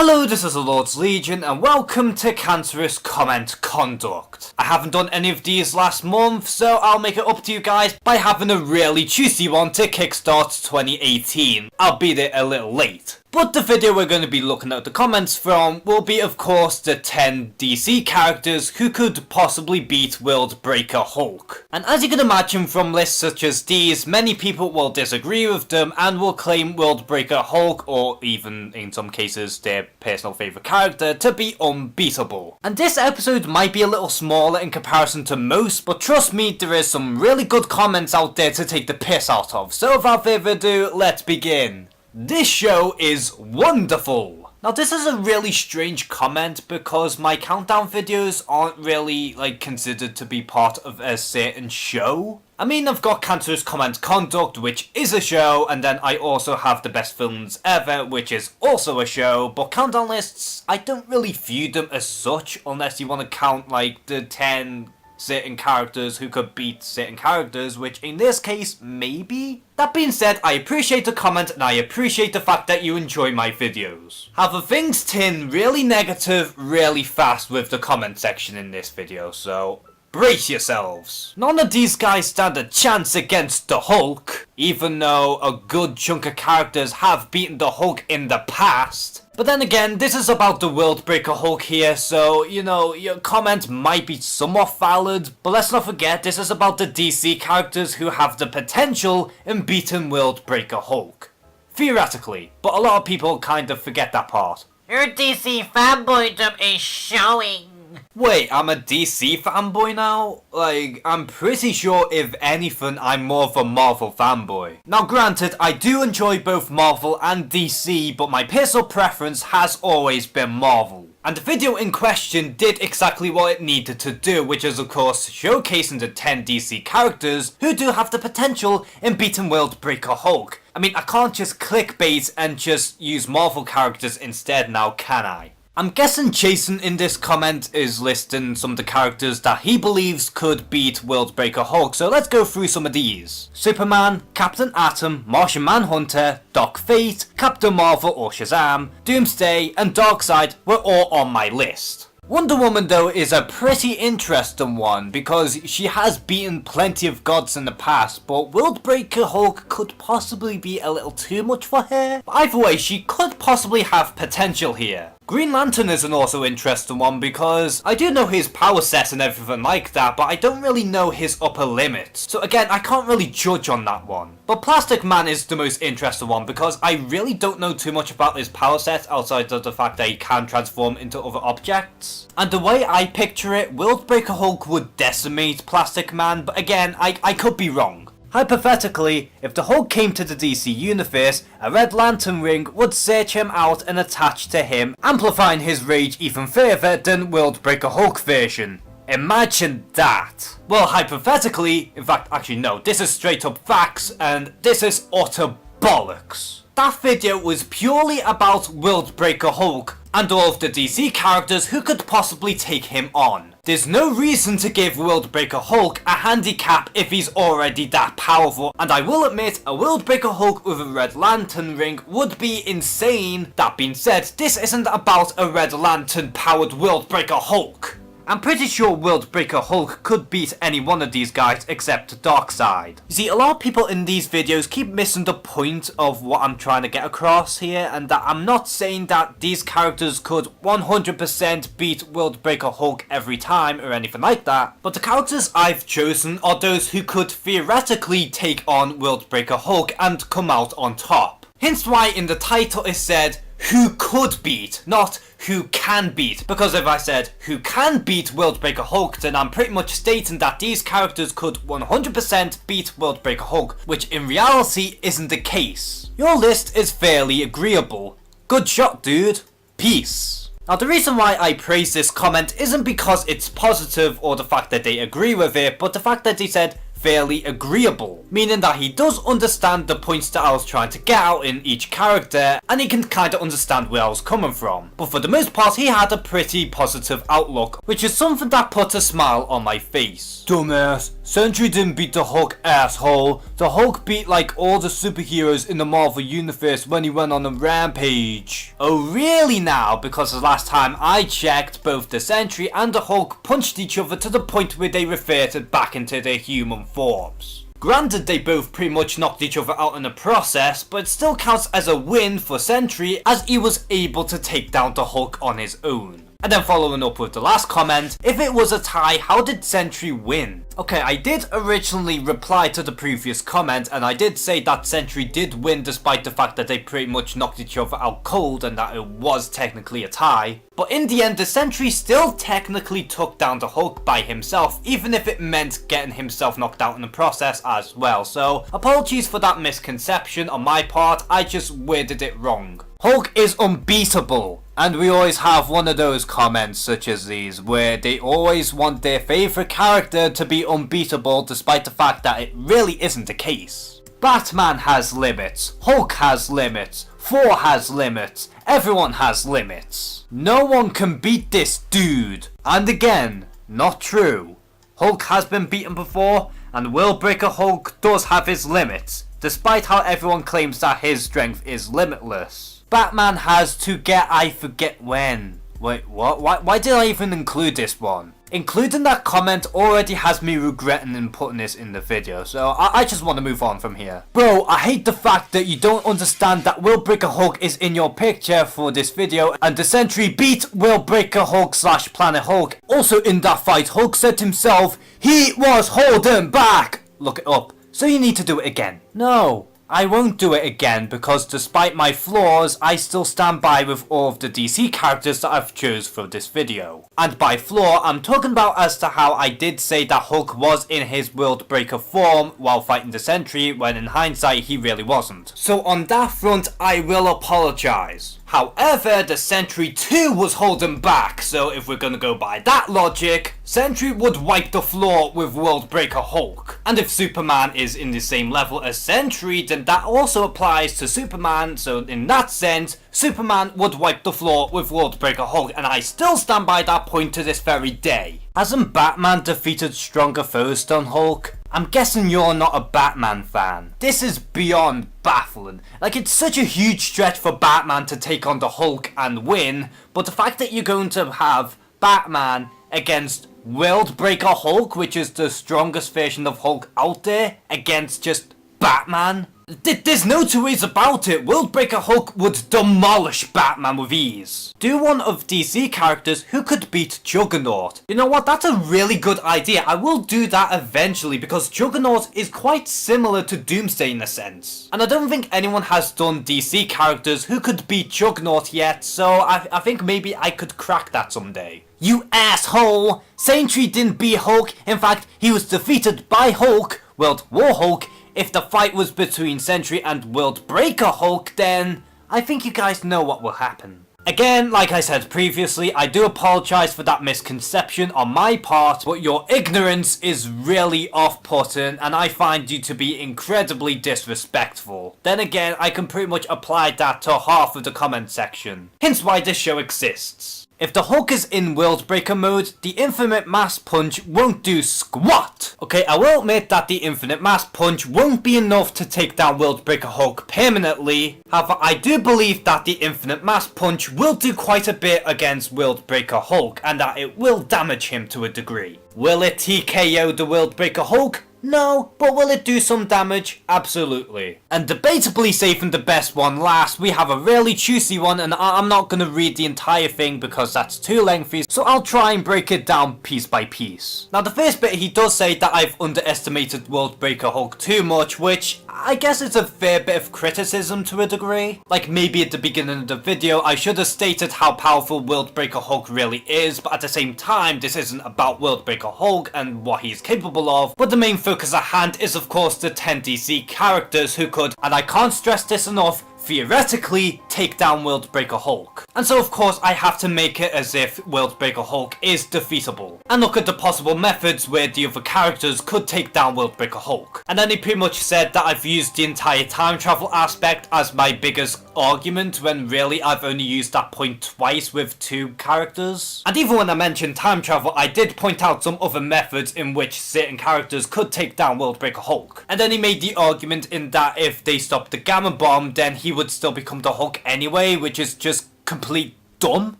Hello, this is the Lord's Legion and welcome to Cancerous Comment Conduct. I haven't done any of these last month, so I'll make it up to you guys by having a really juicy one to kickstart 2018, albeit a little late. But the video we're going to be looking at the comments from will be of course the 10 DC characters who could possibly beat World Breaker Hulk. And as you can imagine from lists such as these, many people will disagree with them and will claim World Breaker Hulk, or even in some cases their personal favourite character, to be unbeatable. And this episode might be a little smaller in comparison to most, but trust me, there is some really good comments out there to take the piss out of. So without further ado, let's begin. This show is wonderful! Now this is a really strange comment because my countdown videos aren't really considered to be part of a certain show. I mean, I've got Cancerous Comment Conduct, which is a show, and then I also have the best films ever, which is also a show, but countdown lists, I don't really view them as such unless you want to count the 10 certain characters who could beat certain characters, which in this case, maybe? That being said, I appreciate the comment and I appreciate the fact that you enjoy my videos. However, things turn really negative really fast with the comment section in this video, so brace yourselves. None of these guys stand a chance against the Hulk, even though a good chunk of characters have beaten the Hulk in the past. But then again, this is about the World Breaker Hulk here, so, your comment might be somewhat valid, but let's not forget, this is about the DC characters who have the potential in beating World Breaker Hulk. Theoretically, but a lot of people kind of forget that part. Your DC fanboydom is showing. Wait, I'm a DC fanboy now? I'm pretty sure if anything, I'm more of a Marvel fanboy. Now granted, I do enjoy both Marvel and DC, but my personal preference has always been Marvel. And the video in question did exactly what it needed to do, which is of course showcasing the 10 DC characters who do have the potential in beating World Breaker Hulk. I mean, I can't just clickbait and just use Marvel characters instead now, can I? I'm guessing Jason in this comment is listing some of the characters that he believes could beat World Breaker Hulk, so let's go through some of these. Superman, Captain Atom, Martian Manhunter, Doc Fate, Captain Marvel or Shazam, Doomsday and Darkseid were all on my list. Wonder Woman though is a pretty interesting one because she has beaten plenty of gods in the past, but World Breaker Hulk could possibly be a little too much for her. But either way, she could possibly have potential here. Green Lantern is an also interesting one because I do know his power set and everything like that, but I don't really know his upper limits. So again, I can't really judge on that one. But Plastic Man is the most interesting one because I really don't know too much about his power set outside of the fact that he can transform into other objects. And the way I picture it, World Breaker Hulk would decimate Plastic Man, but again, I could be wrong. Hypothetically, if the Hulk came to the DC universe, a Red Lantern ring would search him out and attach to him, amplifying his rage even further than World Breaker Hulk version. Imagine that. Well, hypothetically, in fact, actually no, this is straight up facts, and this is utter bollocks. That video was purely about World Breaker Hulk and all of the DC characters who could possibly take him on. There's no reason to give World Breaker Hulk a handicap if he's already that powerful, and I will admit a World Breaker Hulk with a Red Lantern ring would be insane. That being said, this isn't about a Red Lantern powered World Breaker Hulk. I'm pretty sure World Breaker Hulk could beat any one of these guys except Darkseid. You see, a lot of people in these videos keep missing the point of what I'm trying to get across here, and that I'm not saying that these characters could 100% beat World Breaker Hulk every time or anything like that, but the characters I've chosen are those who could theoretically take on World Breaker Hulk and come out on top. Hence why in the title it said who could beat, not who can beat, because if I said who can beat World Breaker Hulk, then I'm pretty much stating that these characters could 100% beat World Breaker Hulk, which in reality isn't the case. Your list is fairly agreeable. Good shot, dude. Peace. Now the reason why I praise this comment isn't because it's positive or the fact that they agree with it, but the fact that they said fairly agreeable, meaning that he does understand the points that I was trying to get out in each character, and he can kinda understand where I was coming from. But for the most part, he had a pretty positive outlook, which is something that put a smile on my face. Dumbass, Sentry didn't beat the Hulk, asshole. The Hulk beat like all the superheroes in the Marvel universe when he went on a rampage. Oh really now? Because the last time I checked, both the Sentry and the Hulk punched each other to the point where they reverted back into their human forms. Granted, they both pretty much knocked each other out in the process, but it still counts as a win for Sentry as he was able to take down the Hulk on his own. And then following up with the last comment, if it was a tie, how did Sentry win? Okay, I did originally reply to the previous comment, and I did say that Sentry did win despite the fact that they pretty much knocked each other out cold and that it was technically a tie. But in the end, the Sentry still technically took down the Hulk by himself, even if it meant getting himself knocked out in the process as well. So apologies for that misconception on my part, I just worded it wrong. Hulk is unbeatable. And we always have one of those comments such as these, where they always want their favourite character to be unbeatable despite the fact that it really isn't the case. Batman has limits, Hulk has limits, Thor has limits, everyone has limits. No one can beat this dude. And again, not true. Hulk has been beaten before, and Willbreaker Hulk does have his limits, despite how everyone claims that his strength is limitless. Batman has to get I forget when. Wait, what? Why did I even include this one? Including that comment already has me regretting in putting this in the video, so I just want to move on from here. Bro, I hate the fact that you don't understand that Willbreaker Hulk is in your picture for this video, and the Sentry beat Willbreaker Hulk / Planet Hulk. Also in that fight, Hulk said himself, he was holding back. Look it up. So you need to do it again. No. I won't do it again because despite my flaws, I still stand by with all of the DC characters that I've chose for this video. And by flaw, I'm talking about as to how I did say that Hulk was in his World Breaker form while fighting the Sentry, when in hindsight he really wasn't. So on that front, I will apologise. However, the Sentry too was holding back, so if we're gonna go by that logic, Sentry would wipe the floor with World Breaker Hulk. And if Superman is in the same level as Sentry, then that also applies to Superman, so in that sense, Superman would wipe the floor with World Breaker Hulk, and I still stand by that point to this very day. Hasn't Batman defeated stronger foes than Hulk? I'm guessing you're not a Batman fan. This is beyond baffling. Like, it's such a huge stretch for Batman to take on the Hulk and win, but the fact that you're going to have Batman against World Breaker Hulk, which is the strongest version of Hulk out there, against just Batman? There's no two ways about it. World Breaker Hulk would demolish Batman with ease. Do one of DC characters who could beat Juggernaut. You know what, that's a really good idea. I will do that eventually because Juggernaut is quite similar to Doomsday in a sense. And I don't think anyone has done DC characters who could beat Juggernaut yet, so I think maybe I could crack that someday. You asshole! Sentry didn't beat Hulk. In fact, he was defeated by Hulk, World War Hulk. If the fight was between Sentry and World Breaker Hulk, then I think you guys know what will happen. Again, like I said previously, I do apologise for that misconception on my part, but your ignorance is really off-putting and I find you to be incredibly disrespectful. Then again, I can pretty much apply that to half of the comment section, hence why this show exists. If the Hulk is in World Breaker mode, the Infinite Mass Punch won't do squat. Okay, I will admit that the Infinite Mass Punch won't be enough to take down World Breaker Hulk permanently. However, I do believe that the Infinite Mass Punch will do quite a bit against World Breaker Hulk, and that it will damage him to a degree. Will it TKO the World Breaker Hulk? No, but will it do some damage? Absolutely. And debatably saving the best one last, we have a really juicy one, and I'm not going to read the entire thing because that's too lengthy, so I'll try and break it down piece by piece. Now the first bit, he does say that I've underestimated World Breaker Hulk too much, which I guess it's a fair bit of criticism to a degree. Like maybe at the beginning of the video I should have stated how powerful World Breaker Hulk really is, but at the same time this isn't about World Breaker Hulk and what he's capable of, but the main focus at hand is of course the 10 DC characters who could, and I can't stress this enough, theoretically take down Worldbreaker Hulk. And so of course I have to make it as if Worldbreaker Hulk is defeatable, and look at the possible methods where the other characters could take down Worldbreaker Hulk. And then he pretty much said that I've used the entire time travel aspect as my biggest argument, when really I've only used that point twice with 2 characters. And even when I mentioned time travel, I did point out some other methods in which certain characters could take down Worldbreaker Hulk. And then he made the argument in that if they stopped the Gamma Bomb, then he would still become the Hulk anyway, which is just complete dumb.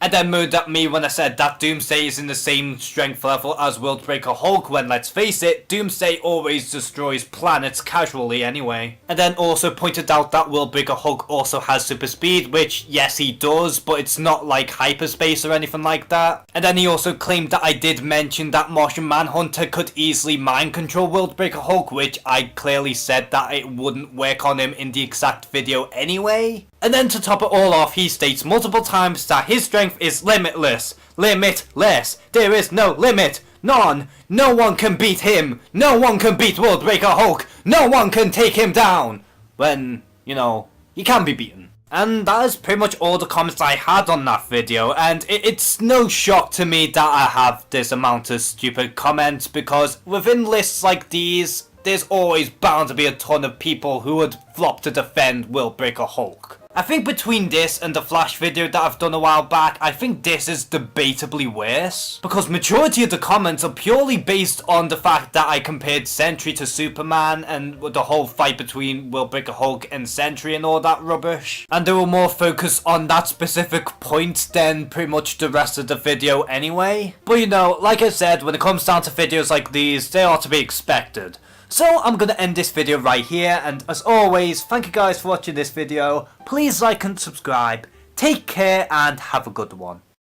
And then moaned at me when I said that Doomsday is in the same strength level as Worldbreaker Hulk, when let's face it, Doomsday always destroys planets casually anyway. And then also pointed out that Worldbreaker Hulk also has super speed, which yes he does, but it's not like hyperspace or anything like that. And then he also claimed that I did mention that Martian Manhunter could easily mind control Worldbreaker Hulk, which I clearly said that it wouldn't work on him in the exact video anyway. And then to top it all off, he states multiple times that his strength is limitless. Limitless. There is no limit. None. No one can beat him. No one can beat Worldbreaker Hulk. No one can take him down. When, you know, he can be beaten. And that is pretty much all the comments I had on that video, and it's no shock to me that I have this amount of stupid comments, because within lists like these, there's always bound to be a ton of people who would flop to defend Worldbreaker Hulk. I think between this and the Flash video that I've done a while back, I think this is debatably worse, because majority of the comments are purely based on the fact that I compared Sentry to Superman and the whole fight between Worldbreaker Hulk and Sentry and all that rubbish. And they were more focused on that specific point than pretty much the rest of the video anyway. But you know, like I said, when it comes down to videos like these, they are to be expected. So I'm gonna end this video right here, and as always, thank you guys for watching this video. Please like and subscribe. Take care and have a good one.